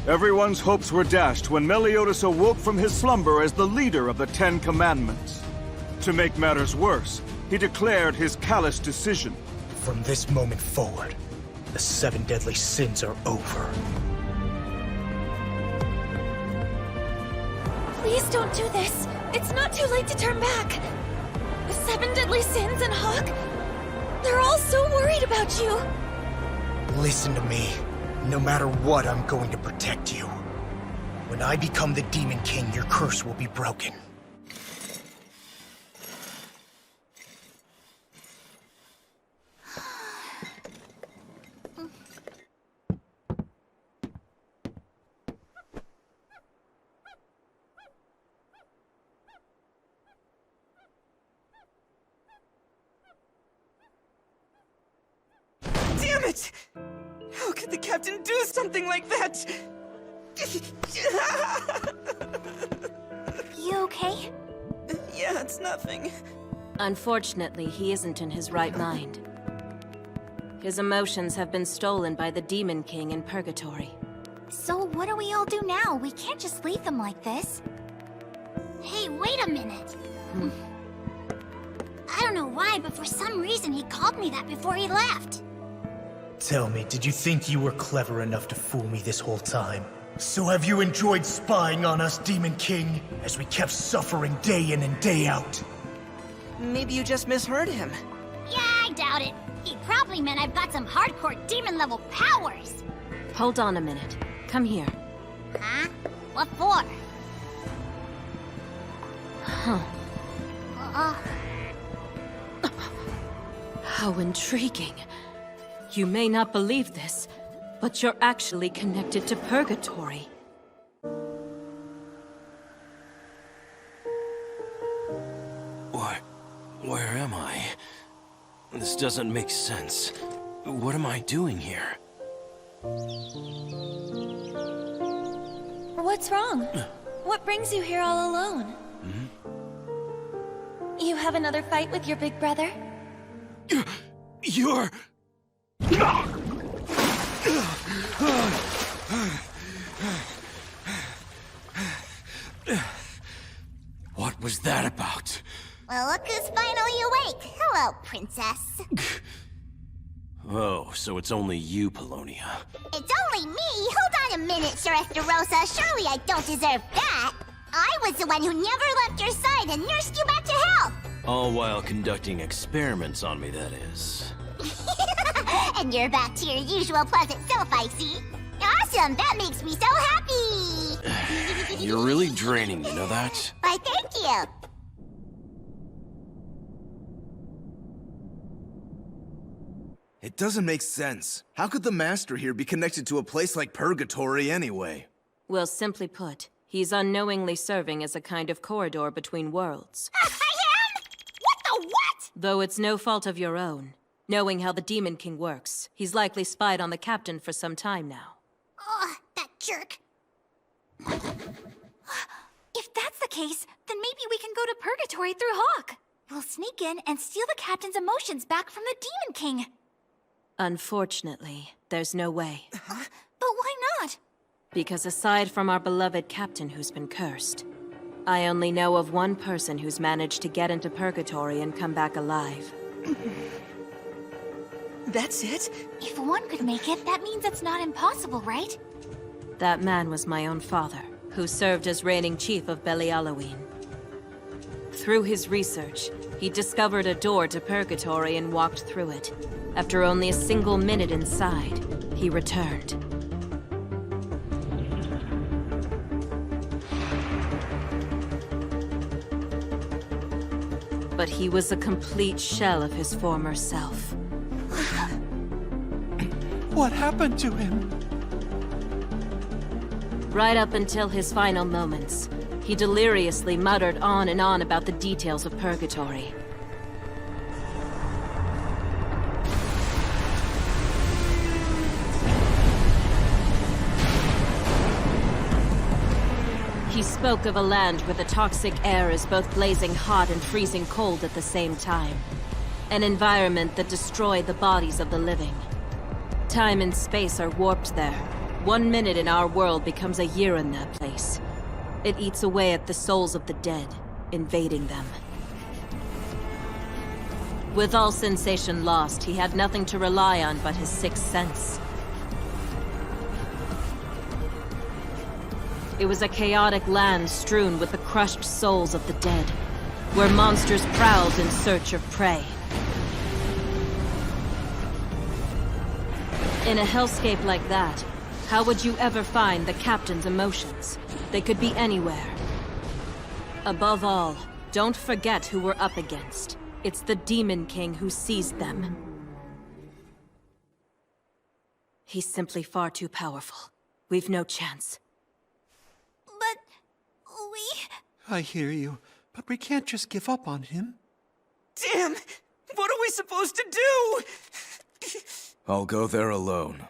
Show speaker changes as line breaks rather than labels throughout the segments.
Everyone's hopes were dashed when Meliodas awoke from his slumber as the leader of the Ten Commandments. To make matters worse, he declared his callous decision.
From this moment forward, the 7 deadly sins are over.
Please don't do this. It's not too late to turn back. The 7 deadly sins and Hawk, they're all so worried about you.
Listen to me. No matter what, I'm going to protect you. When I become the Demon King, your curse will be broken.
Damn it! How could the captain do something like that?
You okay?
Yeah, it's nothing.
Unfortunately, he isn't in his right mind. His emotions have been stolen by the Demon King in Purgatory.
So what do we all do now? We can't just leave them like this. Hey, wait a minute. I don't know why, but for some reason he called me that before he left.
Tell me, did you think you were clever enough to fool me this whole time? So have you enjoyed spying on us, Demon King, as we kept suffering day in and day out?
Maybe you just misheard him.
Yeah, I doubt it. He probably meant I've got some hardcore demon-level powers.
Hold on a minute. Come here.
Huh? What for?
Huh.
Uh,
How intriguing. You may not believe this, but you're actually connected to Purgatory.
Where am I? This doesn't make sense. What am I doing here?
What's wrong? What brings you here all alone? You have another fight with your big brother?
You're... What was that about?
Well, look who's finally awake. Hello, princess.
Oh, so it's only you, Polonia.
It's only me? Hold on a minute, Sir Esterosa. Surely I don't deserve that. I was the one who never left your side and nursed you back to health.
All while conducting experiments on me, that is.
And you're back to your usual pleasant self, I see. Awesome, that makes me so happy.
You're really draining, you know that?
Why, thank you.
It doesn't make sense. How could the Master here be connected to a place like Purgatory anyway?
Well, simply put, he's unknowingly serving as a kind of corridor between worlds.
I am? What the what?
Though it's no fault of your own. Knowing how the Demon King works, he's likely spied on the captain for some time now.
Ugh, that jerk. If that's the case, then maybe we can go to Purgatory through Hawk. We'll sneak in and steal the captain's emotions back from the Demon King.
Unfortunately, there's no way.
But why not?
Because aside from our beloved captain who's been cursed, I only know of one person who's managed to get into Purgatory and come back alive.
That's it?
If one could make it, that means it's not impossible, right?
That man was my own father, who served as reigning chief of Belialoween. Through his research, he discovered a door to Purgatory and walked through it. After only a single minute inside, he returned. But he was a complete shell of his former self.
What happened to him?
Right up until his final moments, he deliriously muttered on and on about the details of Purgatory. He spoke of a land where the toxic air is both blazing hot and freezing cold at the same time. An environment that destroyed the bodies of the living. Time and space are warped there, 1 minute in our world becomes a year in that place. It eats away at the souls of the dead, invading them. With all sensation lost, he had nothing to rely on but his sixth sense. It was a chaotic land strewn with the crushed souls of the dead, where monsters prowled in search of prey. In a hellscape like that, how would you ever find the captain's emotions? They could be anywhere. Above all, don't forget who we're up against. It's the Demon King who seized them. He's simply far too powerful. We've no chance.
But we...
I hear you, but we can't just give up on him.
Damn! What are we supposed to do?
I'll go there alone.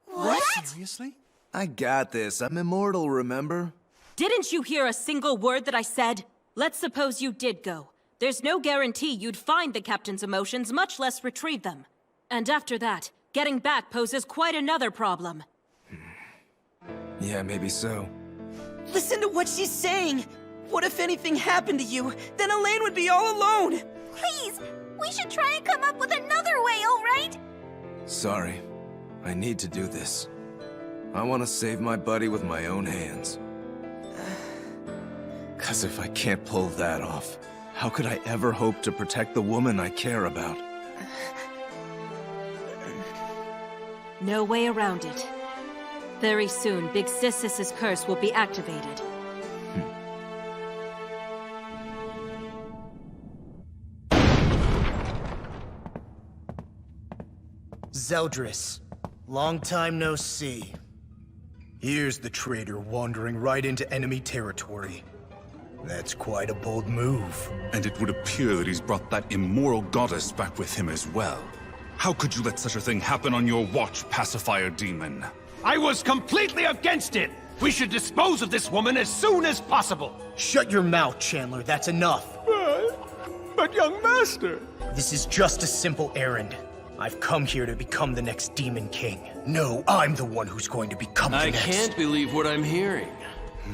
What?
Seriously?
I got this. I'm immortal, remember?
Didn't you hear a single word that I said? Let's suppose you did go. There's no guarantee you'd find the captain's emotions, much less retrieve them. And after that, getting back poses quite another problem.
Yeah, maybe so.
Listen to what she's saying. What if anything happened to you? Then Elaine would be all alone.
Please, we should try and come up with another way, all right?
Sorry. I need to do this. I want to save my buddy with my own hands. 'Cause if I can't pull that off, how could I ever hope to protect the woman I care about?
No way around it. Very soon, Big Sis's curse will be activated.
Zeldris, long time no see. Here's the traitor wandering right into enemy territory. That's quite a bold move.
And it would appear that he's brought that immoral goddess back with him as well. How could you let such a thing happen on your watch, pacifier demon?
I was completely against it! We should dispose of this woman as soon as possible!
Shut your mouth, Chandler. That's enough.
But young master...
This is just a simple errand. I've come here to become the next Demon King. No, I'm the one who's going to become the
I
next.
can't believe what I'm hearing.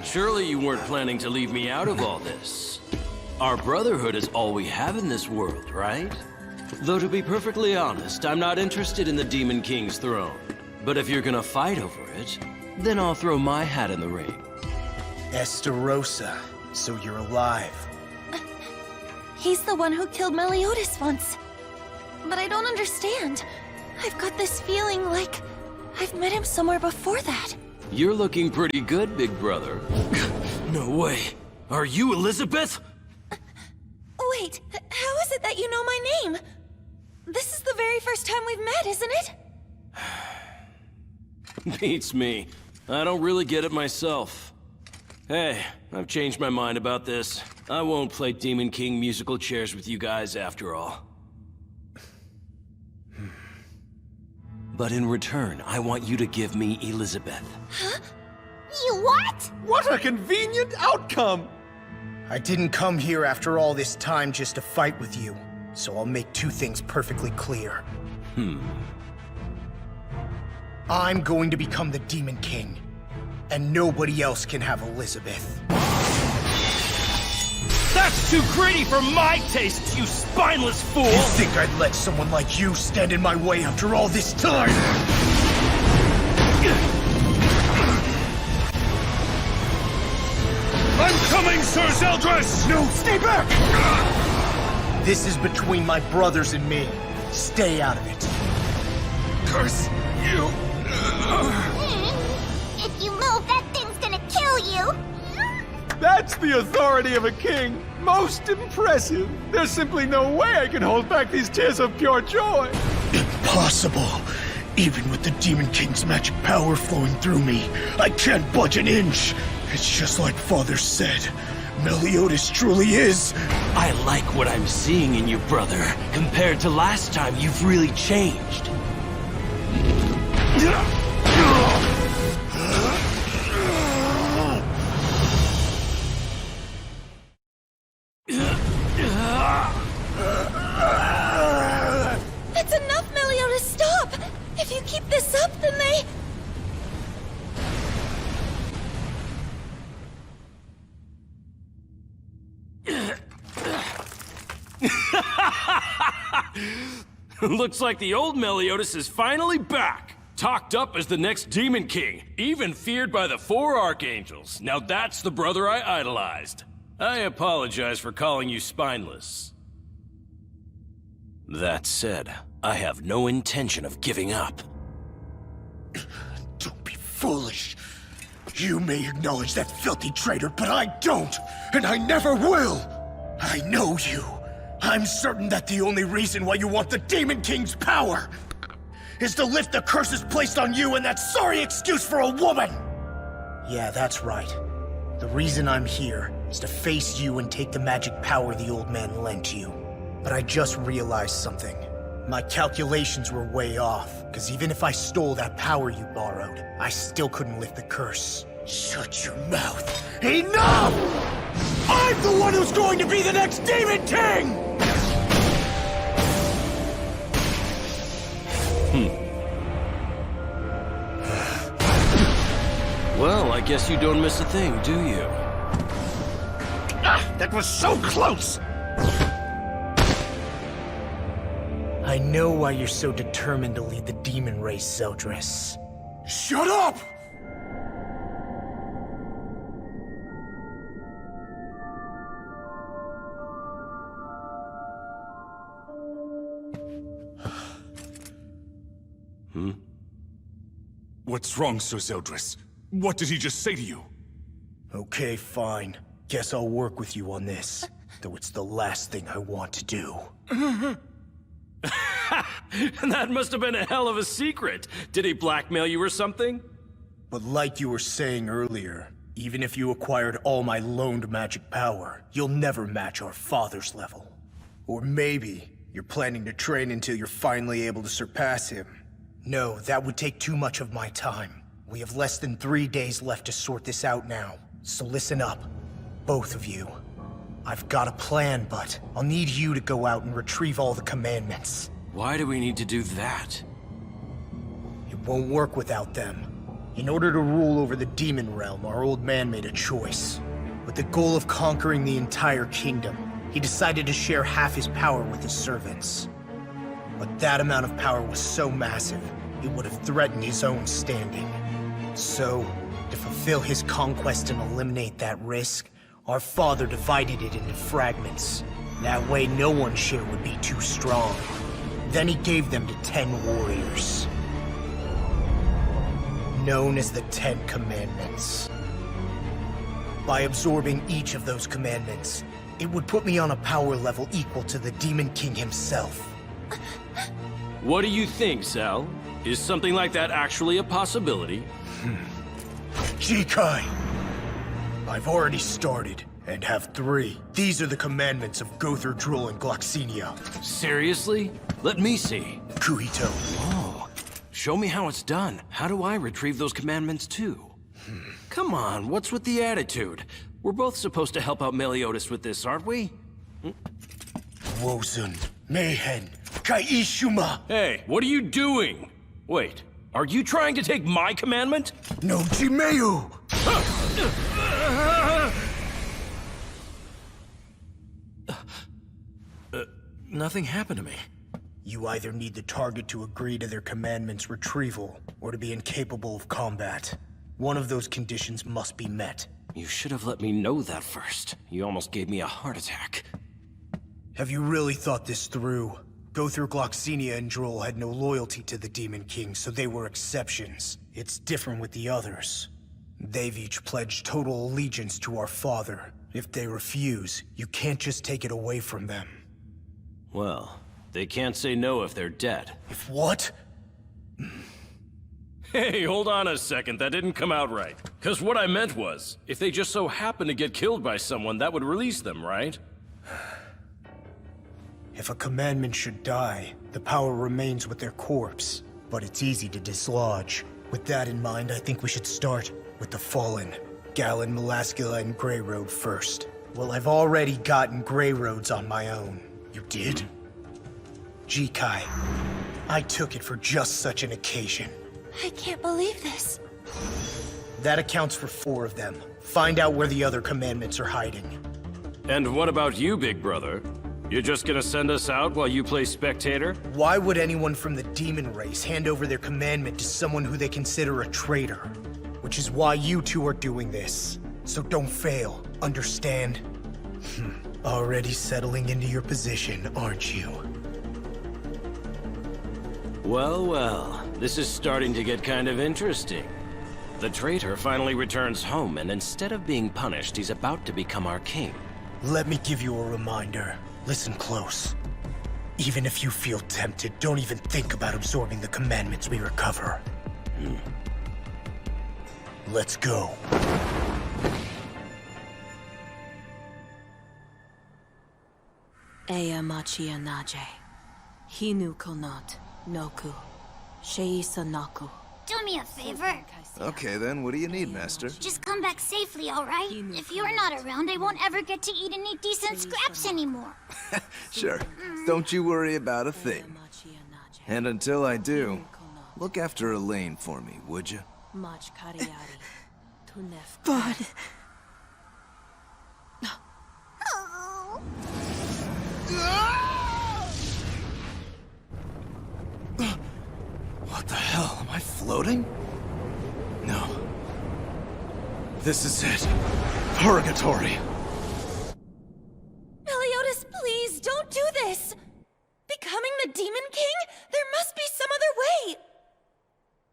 Surely you weren't planning to leave me out of all this. Our brotherhood is all we have in this world, right? Though to be perfectly honest, I'm not interested in the Demon King's throne. But if you're gonna fight over it, then I'll throw my hat in the ring.
Estarossa, so you're alive.
He's the one who killed Meliodas once. But I don't understand. I've got this feeling like I've met him somewhere before that.
You're looking pretty good, big brother. No way. Are you Elizabeth?
Wait, how is it that you know my name? This is the very first time we've met, isn't it?
Beats me. I don't really get it myself. Hey, I've changed my mind about this. I won't play Demon King musical chairs with you guys after all. But in return, I want you to give me Elizabeth.
Huh? You what?
What a convenient outcome!
I didn't come here after all this time just to fight with you, so I'll make two things perfectly clear. I'm going to become the Demon King, and nobody else can have Elizabeth.
That's too greedy for my taste, you spineless fool!
You think I'd let someone like you stand in my way after all this time?
I'm coming, Sir Zeldris!
No, stay back! This is between my brothers and me. Stay out of it.
Curse you!
If you move, that thing's gonna kill you!
That's the authority of a king! Most impressive! There's simply no way I can hold back these tears of pure joy!
Impossible. Even with the Demon King's magic power flowing through me, I can't budge an inch. It's just like Father said. Meliodas truly is.
I like what I'm seeing in you, brother. Compared to last time, you've really changed.
That's enough, Meliodas, stop! If you keep this up, then they...
Looks like the old Meliodas is finally back! Talked up as the next Demon King, even feared by the 4 Archangels. Now that's the brother I idolized. I apologize for calling you spineless. That said, I have no intention of giving up.
Don't be foolish. You may acknowledge that filthy traitor, but I don't, and I never will. I know you. I'm certain that the only reason why you want the Demon King's power is to lift the curses placed on you and that sorry excuse for a woman! Yeah, that's right. The reason I'm here is to face you and take the magic power the old man lent you. But I just realized something. My calculations were way off, because even if I stole that power you borrowed, I still couldn't lift the curse. Shut your mouth. Enough! I'm the one who's going to be the next Demon King!
Well, I guess you don't miss a thing, do you?
Ah, that was so close!
I know why you're so determined to lead the demon race, Zeldris. Shut up!
What's wrong, Sir Zeldris? What did he just say to you?
Okay, fine. Guess I'll work with you on this. Though it's the last thing I want to do.
That must have been a hell of a secret. Did he blackmail you or something?
But like you were saying earlier, even if you acquired all my loaned magic power, you'll never match our father's level. Or maybe you're planning to train until you're finally able to surpass him. No, that would take too much of my time. We have less than 3 days left to sort this out now. So listen up, both of you. I've got a plan, but I'll need you to go out and retrieve all the commandments.
Why do we need to do that?
It won't work without them. In order to rule over the demon realm, our old man made a choice. With the goal of conquering the entire kingdom, he decided to share half his power with his servants. But that amount of power was so massive, it would have threatened his own standing. So, to fulfill his conquest and eliminate that risk, our father divided it into fragments. That way no one's share would be too strong. Then he gave them to 10 warriors. Known as the 10 Commandments. By absorbing each of those commandments, it would put me on a power level equal to the Demon King himself.
What do you think, Sal? Is something like that actually a possibility?
Jikai! I've already started, and have 3. These are the commandments of Gother, Droll, and Gloxinia.
Seriously? Let me see.
Kuhito.
Oh, show me how it's done. How do I retrieve those commandments too? Come on, what's with the attitude? We're both supposed to help out Meliodas with this, aren't we?
Wozun, Mayhen, Kaishuma!
Hey, what are you doing? Wait, are you trying to take my commandment?
No Jimeu!
Nothing happened to me.
You either need the target to agree to their commandment's retrieval, or to be incapable of combat. One of those conditions must be met.
You should have let me know that first. You almost gave me a heart attack.
Have you really thought this through? Gother, Gloxinia, and Droll had no loyalty to the Demon King, so they were exceptions. It's different with the others. They've each pledged total allegiance to our father. If they refuse, you can't just take it away from them.
Well, they can't say no if they're dead.
If what?
Hey, hold on a second, that didn't come out right. 'Cause what I meant was, if they just so happen to get killed by someone, that would release them, right?
If a commandment should die, the power remains with their corpse, but it's easy to dislodge. With that in mind, I think we should start with the Fallen. Galen, Melascula, and Grey Road first. Well, I've already gotten Grey Roads on my own. You did? Jikai, I took it for just such an occasion.
I can't believe this.
That accounts for 4 of them. Find out where the other commandments are hiding.
And what about you, big brother? You're just gonna send us out while you play spectator?
Why would anyone from the demon race hand over their commandment to someone who they consider a traitor? Which is why you two are doing this. So don't fail, understand? Already settling into your position, aren't you?
Well, well, this is starting to get kind of interesting. The traitor finally returns home, and instead of being punished, he's about to become our king.
Let me give you a reminder. Listen close. Even if you feel tempted, don't even think about absorbing the commandments we recover. Let's go.
Ea machia nage. Hinu konot. Noku. Sheisa naku.
Do me a favor.
Okay then, what do you need, Master?
Just come back safely, alright? If you're not around, I won't ever get to eat any decent scraps anymore.
Sure. Don't you worry about a thing. And until I do, look after Elaine for me, would you?
God.
What the hell? Am I floating? No. This is it. Purgatory.
Meliodas, please, don't do this! Becoming the Demon King? There must be some other way!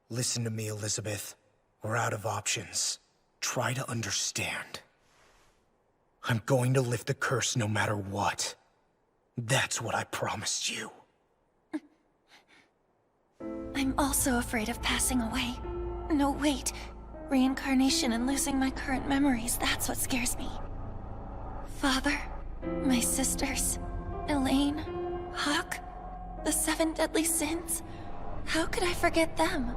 Listen to me, Elizabeth. We're out of options. Try to understand. I'm going to lift the curse no matter what. That's what I promised you.
I'm also afraid of passing away. No, wait. Reincarnation and losing my current memories, that's what scares me. Father, my sisters, Elaine, Hawk, the 7 deadly sins. How could I forget them?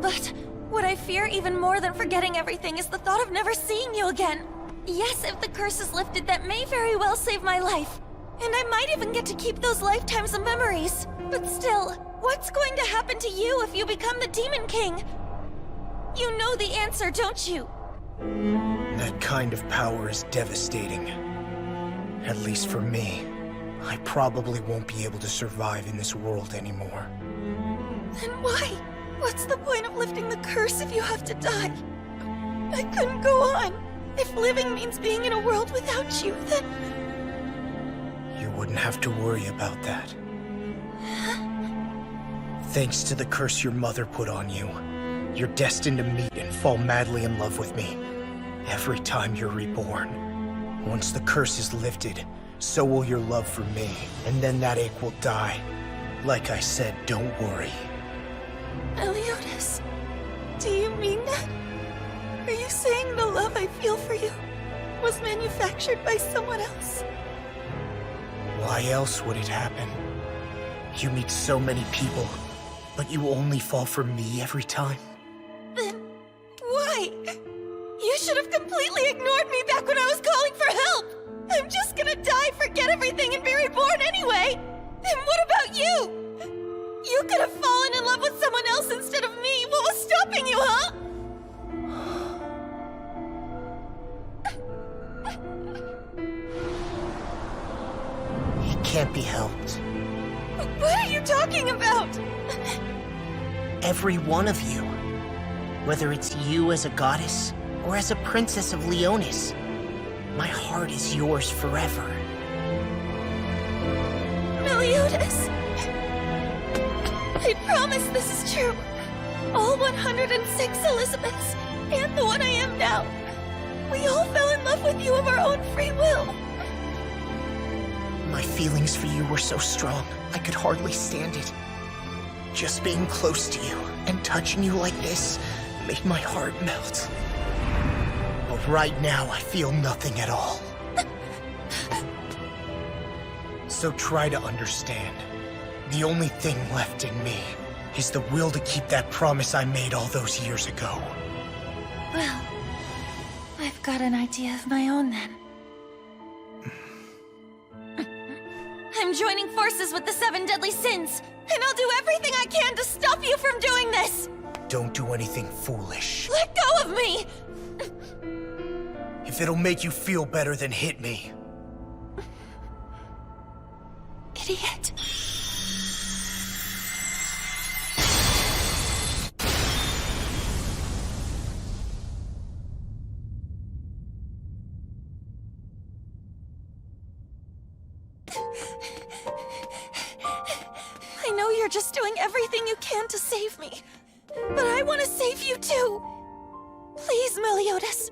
But what I fear even more than forgetting everything is the thought of never seeing you again. Yes, if the curse is lifted, that may very well save my life. And I might even get to keep those lifetimes of memories. But still, what's going to happen to you if you become the Demon King? You know the answer, don't you?
That kind of power is devastating. At least for me. I probably won't be able to survive in this world anymore.
Then why? What's the point of lifting the curse if you have to die? I couldn't go on. If living means being in a world without you, then...
You wouldn't have to worry about that. Thanks to the curse your mother put on you, you're destined to meet and fall madly in love with me. Every time you're reborn. Once the curse is lifted, so will your love for me, and then that ache will die. Like I said, don't worry.
Meliodas, do you mean that? Are you saying the love I feel for you was manufactured by someone else?
Why else would it happen? You meet so many people, but you only fall for me every time?
Then, why? You should have completely ignored me back when I was calling for help! I'm just gonna die, forget everything, and be reborn anyway! Then what about you? You could have fallen in love with someone else instead of me! What was stopping you, huh?
It can't be helped.
What are you talking about?
Every one of you. Whether it's you as a goddess, or as a princess of Leonis. My heart is yours forever.
Meliodas! I promise this is true. All 106 Elizabeths, and the one I am now. We all fell in love with you of our own free will.
My feelings for you were so strong, I could hardly stand it. Just being close to you and touching you like this made my heart melt.
But right now, I feel nothing at all. So try to understand. The only thing left in me is the will to keep that promise I made all those years ago.
Well, I've got an idea of my own then. I'm joining forces with the 7 deadly sins, and I'll do everything I can to stop you from doing this!
Don't do anything foolish.
Let go of me!
If it'll make you feel better, then hit me.
idiot. I know you're just doing everything you can to save me, but I want to save you too. Please, Meliodas,